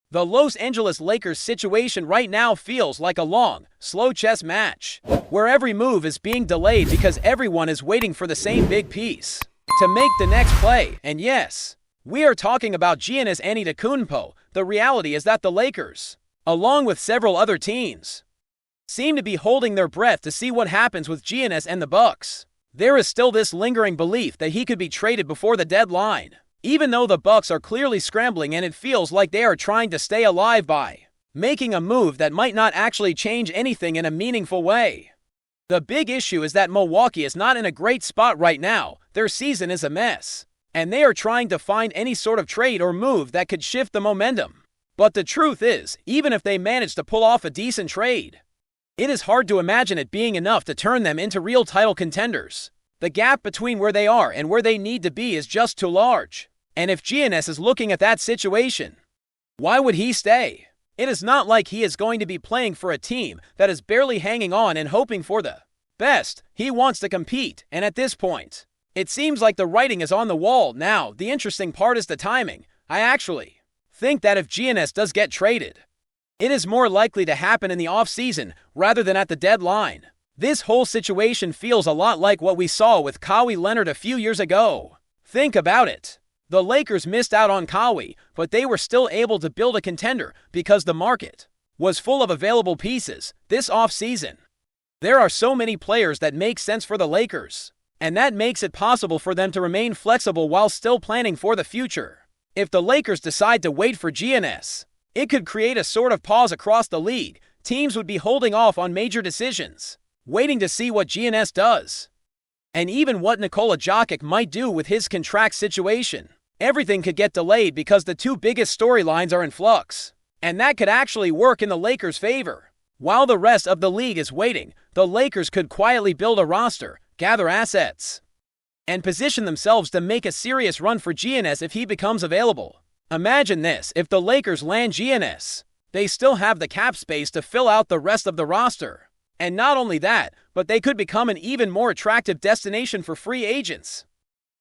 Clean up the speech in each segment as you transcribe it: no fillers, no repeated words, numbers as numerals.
The Los Angeles Lakers situation right now feels like a long, slow chess match, where every move is being delayed because everyone is waiting for the same big piece to make the next play. And yes, we are talking about Giannis Antetokounmpo. The reality is that the Lakers, along with several other teams, seem to be holding their breath to see what happens with Giannis and the Bucks. There is still this lingering belief that he could be traded before the deadline, even though the Bucks are clearly scrambling and it feels like they are trying to stay alive by making a move that might not actually change anything in a meaningful way. The big issue is that Milwaukee is not in a great spot right now. Their season is a mess, and they are trying to find any sort of trade or move that could shift the momentum. But the truth is, even if they manage to pull off a decent trade, it is hard to imagine it being enough to turn them into real title contenders. The gap between where they are and where they need to be is just too large. And if Giannis is looking at that situation, why would he stay? It is not like he is going to be playing for a team that is barely hanging on and hoping for the best. He wants to compete, and at this point, it seems like the writing is on the wall. Now, the interesting part is the timing. I actually think that if Giannis does get traded, it is more likely to happen in the offseason rather than at the deadline. This whole situation feels a lot like what we saw with Kawhi Leonard a few years ago. Think about it. The Lakers missed out on Kawhi, but they were still able to build a contender because the market was full of available pieces this offseason. There are so many players that make sense for the Lakers, and that makes it possible for them to remain flexible while still planning for the future. If the Lakers decide to wait for Giannis, it could create a sort of pause across the league. Teams would be holding off on major decisions, waiting to see what Giannis does, and even what Nikola Jokic might do with his contract situation. Everything could get delayed because the two biggest storylines are in flux, and that could actually work in the Lakers' favor. While the rest of the league is waiting, the Lakers could quietly build a roster, gather assets, and position themselves to make a serious run for Giannis if he becomes available. Imagine this: if the Lakers land Giannis, they still have the cap space to fill out the rest of the roster. And not only that, but they could become an even more attractive destination for free agents.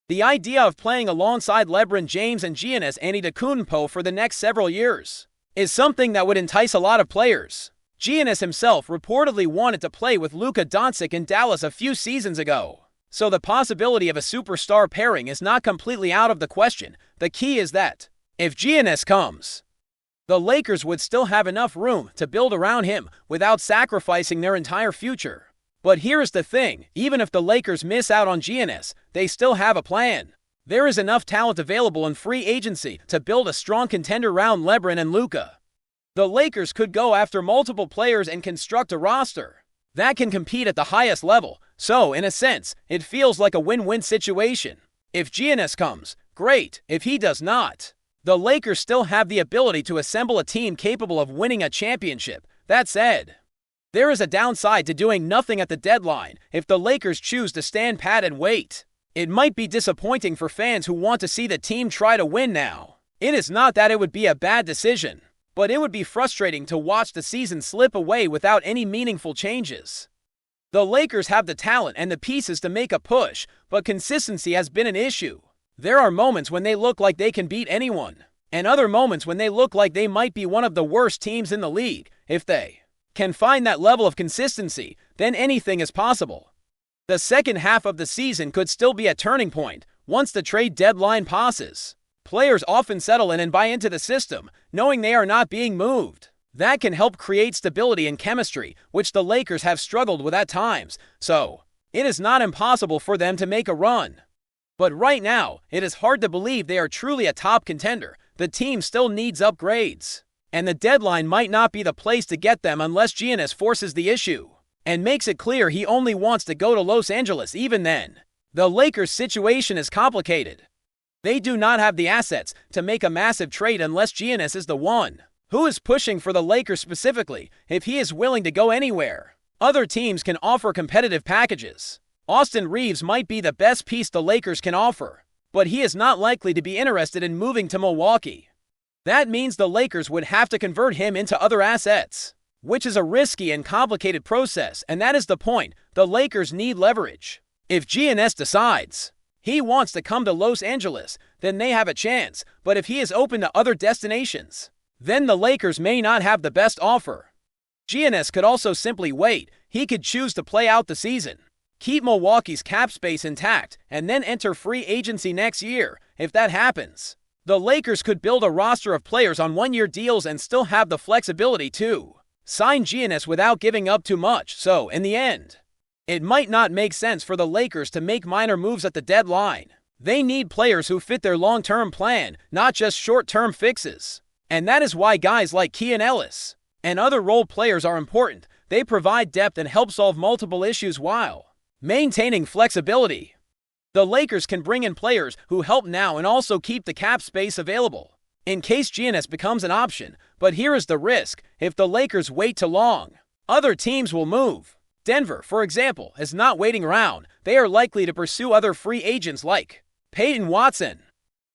The idea of playing alongside LeBron James and Giannis Antetokounmpo for the next several years is something that would entice a lot of players. Giannis himself reportedly wanted to play with Luka Doncic in Dallas a few seasons ago, so the possibility of a superstar pairing is not completely out of the question. The key is that if Giannis comes, the Lakers would still have enough room to build around him without sacrificing their entire future. But here's the thing: even if the Lakers miss out on Giannis, they still have a plan. There is enough talent available in free agency to build a strong contender around LeBron and Luka. The Lakers could go after multiple players and construct a roster that can compete at the highest level. So, in a sense, it feels like a win-win situation. If Giannis comes, great. If he does not, the Lakers still have the ability to assemble a team capable of winning a championship. That said, there is a downside to doing nothing at the deadline. If the Lakers choose to stand pat and wait, it might be disappointing for fans who want to see the team try to win now. It is not that it would be a bad decision, but it would be frustrating to watch the season slip away without any meaningful changes. The Lakers have the talent and the pieces to make a push, but consistency has been an issue. There are moments when they look like they can beat anyone, and other moments when they look like they might be one of the worst teams in the league. If they can find that level of consistency, then anything is possible. The second half of the season could still be a turning point. Once the trade deadline passes, players often settle in and buy into the system, knowing they are not being moved. That can help create stability and chemistry, which the Lakers have struggled with at times. So, it is not impossible for them to make a run. But right now, it is hard to believe they are truly a top contender. The team still needs upgrades, and the deadline might not be the place to get them unless Giannis forces the issue and makes it clear he only wants to go to Los Angeles. Even then, the Lakers' situation is complicated. They do not have the assets to make a massive trade unless Giannis is the one who is pushing for the Lakers specifically. If he is willing to go anywhere, other teams can offer competitive packages. Austin Reeves might be the best piece the Lakers can offer, but he is not likely to be interested in moving to Milwaukee. That means the Lakers would have to convert him into other assets, which is a risky and complicated process, and that is the point. The Lakers need leverage. If Giannis decides he wants to come to Los Angeles, then they have a chance, but if he is open to other destinations, then the Lakers may not have the best offer. Giannis could also simply wait. He could choose to play out the season, keep Milwaukee's cap space intact, and then enter free agency next year. If that happens, the Lakers could build a roster of players on one-year deals and still have the flexibility to sign Giannis without giving up too much. So, in the end, it might not make sense for the Lakers to make minor moves at the deadline. They need players who fit their long-term plan, not just short-term fixes. And that is why guys like Keon Ellis and other role players are important. They provide depth and help solve multiple issues while maintaining flexibility. The Lakers can bring in players who help now and also keep the cap space available in case Giannis becomes an option. But here is the risk: if the Lakers wait too long, other teams will move. Denver, for example, is not waiting around. They are likely to pursue other free agents like Peyton Watson.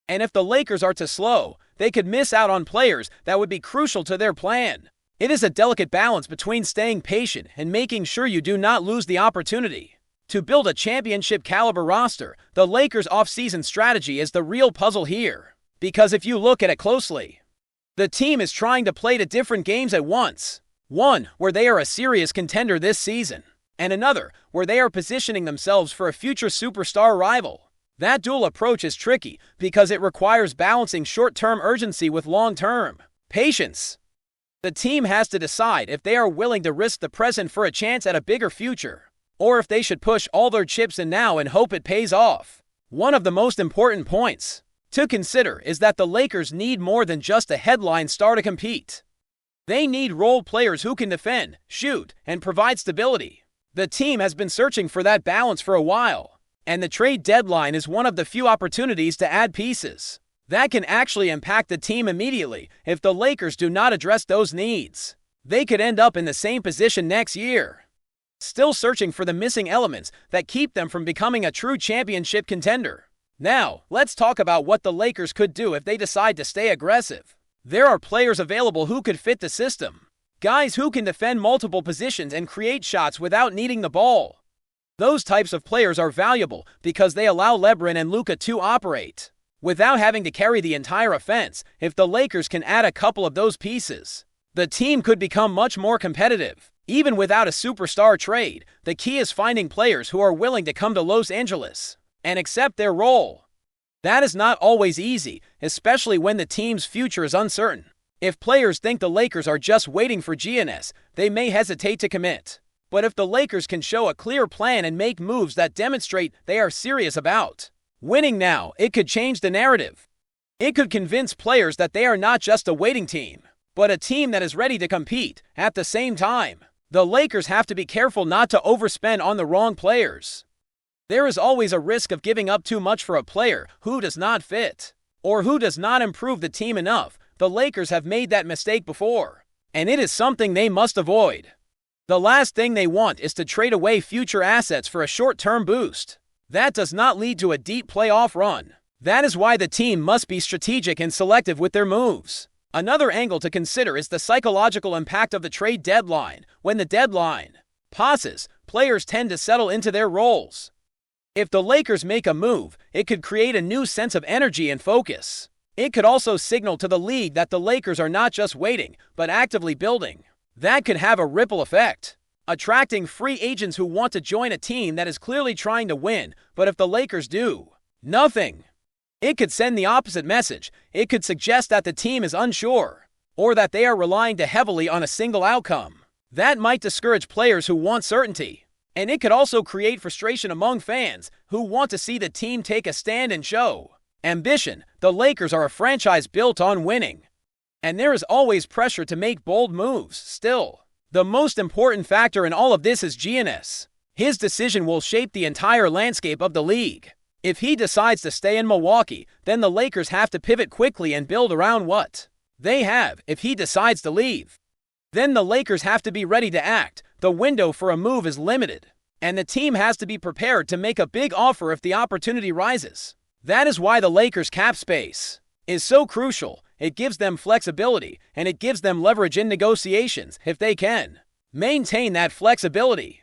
And if the Lakers are too slow, they could miss out on players that would be crucial to their plan. It is a delicate balance between staying patient and making sure you do not lose the opportunity to build a championship-caliber roster. The Lakers' offseason strategy is the real puzzle here, because if you look at it closely, the team is trying to play 2 different games at once. One where they are a serious contender this season, and another where they are positioning themselves for a future superstar rival. That dual approach is tricky because it requires balancing short-term urgency with long-term patience. The team has to decide if they are willing to risk the present for a chance at a bigger future, or if they should push all their chips in now and hope it pays off. One of the most important points to consider is that the Lakers need more than just a headline star to compete. They need role players who can defend, shoot, and provide stability. The team has been searching for that balance for a while, and the trade deadline is one of the few opportunities to add pieces that can actually impact the team immediately. If the Lakers do not address those needs, they could end up in the same position next year, still searching for the missing elements that keep them from becoming a true championship contender. Now, let's talk about what the Lakers could do if they decide to stay aggressive. There are players available who could fit the system. Guys who can defend multiple positions and create shots without needing the ball. Those types of players are valuable because they allow LeBron and Luka to operate without having to carry the entire offense. If the Lakers can add a couple of those pieces, the team could become much more competitive. Even without a superstar trade, the key is finding players who are willing to come to Los Angeles and accept their role. That is not always easy, especially when the team's future is uncertain. If players think the Lakers are just waiting for Giannis, they may hesitate to commit. But if the Lakers can show a clear plan and make moves that demonstrate they are serious about winning now, it could change the narrative. It could convince players that they are not just a waiting team, but a team that is ready to compete. At the same time, the Lakers have to be careful not to overspend on the wrong players. There is always a risk of giving up too much for a player who does not fit, or who does not improve the team enough. The Lakers have made that mistake before, and it is something they must avoid. The last thing they want is to trade away future assets for a short-term boost. That does not lead to a deep playoff run. That is why the team must be strategic and selective with their moves. Another angle to consider is the psychological impact of the trade deadline. When the deadline passes, players tend to settle into their roles. If the Lakers make a move, it could create a new sense of energy and focus. It could also signal to the league that the Lakers are not just waiting, but actively building. That could have a ripple effect, attracting free agents who want to join a team that is clearly trying to win. But if the Lakers do nothing, it could send the opposite message. It could suggest that the team is unsure, or that they are relying too heavily on a single outcome. That might discourage players who want certainty. And it could also create frustration among fans who want to see the team take a stand and show ambition. The Lakers are a franchise built on winning, and there is always pressure to make bold moves. Still, the most important factor in all of this is Giannis. His decision will shape the entire landscape of the league. If he decides to stay in Milwaukee, then the Lakers have to pivot quickly and build around what they have. If he decides to leave, then the Lakers have to be ready to act. The window for a move is limited, and the team has to be prepared to make a big offer if the opportunity rises. That is why the Lakers' cap space is so crucial. It gives them flexibility, and it gives them leverage in negotiations. If they can maintain that flexibility,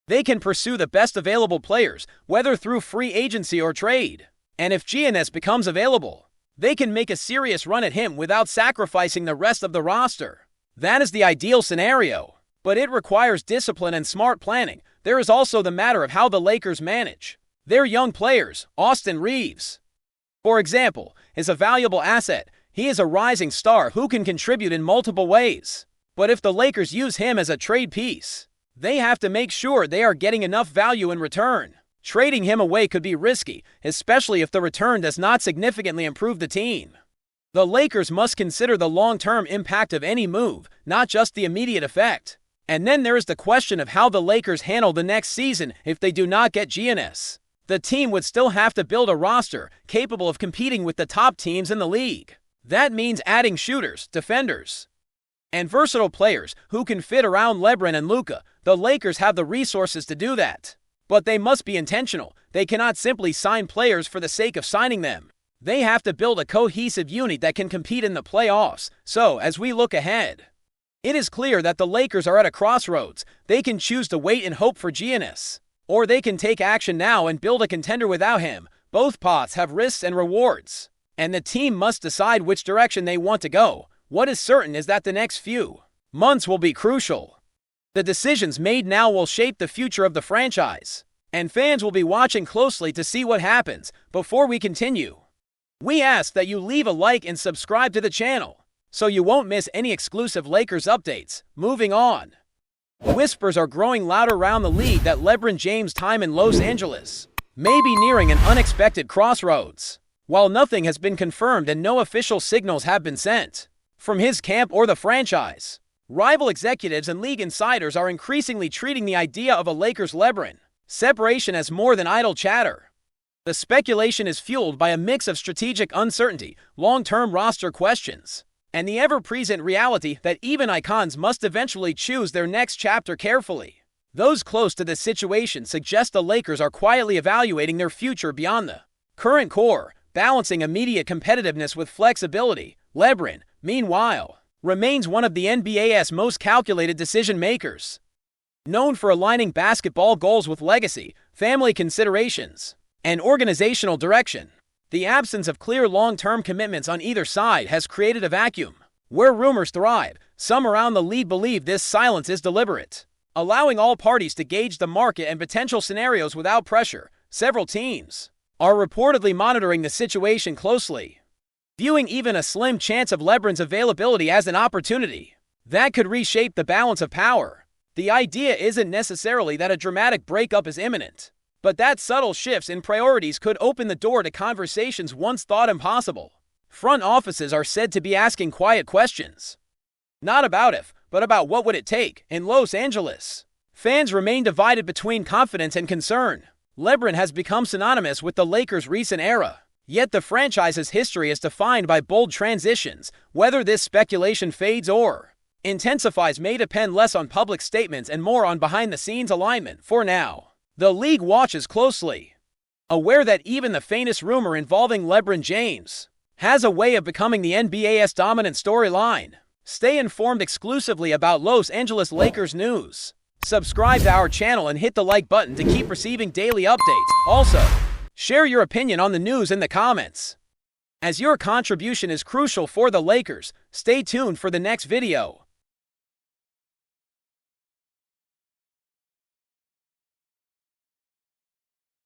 they can pursue the best available players, whether through free agency or trade. And if Giannis becomes available, they can make a serious run at him without sacrificing the rest of the roster. That is the ideal scenario, but it requires discipline and smart planning. There is also the matter of how the Lakers manage their young players. Austin Reeves, for example, is a valuable asset. He is a rising star who can contribute in multiple ways. But if the Lakers use him as a trade piece, they have to make sure they are getting enough value in return. Trading him away could be risky, especially if the return does not significantly improve the team. The Lakers must consider the long-term impact of any move, not just the immediate effect. And then there is the question of how the Lakers handle the next season if they do not get Giannis. The team would still have to build a roster capable of competing with the top teams in the league. That means adding shooters, defenders, and versatile players who can fit around LeBron and Luka. The Lakers have the resources to do that. But they must be intentional. They cannot simply sign players for the sake of signing them. They have to build a cohesive unit that can compete in the playoffs. So, as we look ahead, it is clear that the Lakers are at a crossroads. They can choose to wait and hope for Giannis, or they can take action now and build a contender without him. Both paths have risks and rewards, and the team must decide which direction they want to go. What is certain is that the next few months will be crucial. The decisions made now will shape the future of the franchise, and fans will be watching closely to see what happens. Before we continue, we ask that you leave a like and subscribe to the channel so you won't miss any exclusive Lakers updates. Moving on. Whispers are growing louder around the league that LeBron James' time in Los Angeles may be nearing an unexpected crossroads. While nothing has been confirmed and no official signals have been sent from his camp or the franchise, rival executives and league insiders are increasingly treating the idea of a Lakers-LeBron separation as more than idle chatter. The speculation is fueled by a mix of strategic uncertainty, long-term roster questions, and the ever-present reality that even icons must eventually choose their next chapter carefully. Those close to this situation suggest the Lakers are quietly evaluating their future beyond the current core, balancing immediate competitiveness with flexibility. LeBron, meanwhile, remains one of the NBA's most calculated decision-makers, known for aligning basketball goals with legacy, family considerations, and organizational direction. The absence of clear long-term commitments on either side has created a vacuum where rumors thrive. Some around the league believe this silence is deliberate, allowing all parties to gauge the market and potential scenarios without pressure. Several teams are reportedly monitoring the situation closely, viewing even a slim chance of LeBron's availability as an opportunity that could reshape the balance of power. The idea isn't necessarily that a dramatic breakup is imminent, but that subtle shifts in priorities could open the door to conversations once thought impossible. Front offices are said to be asking quiet questions, not about if, but about what would it take. In Los Angeles, fans remain divided between confidence and concern. LeBron has become synonymous with the Lakers' recent era, yet the franchise's history is defined by bold transitions. Whether this speculation fades or intensifies may depend less on public statements and more on behind-the-scenes alignment. For now, the league watches closely, aware that even the faintest rumor involving LeBron James has a way of becoming the NBA's dominant storyline. Stay informed exclusively about Los Angeles Lakers news. Subscribe to our channel and hit the like button to keep receiving daily updates. Also, share your opinion on the news in the comments, as your contribution is crucial for the Lakers. Stay tuned for the next video.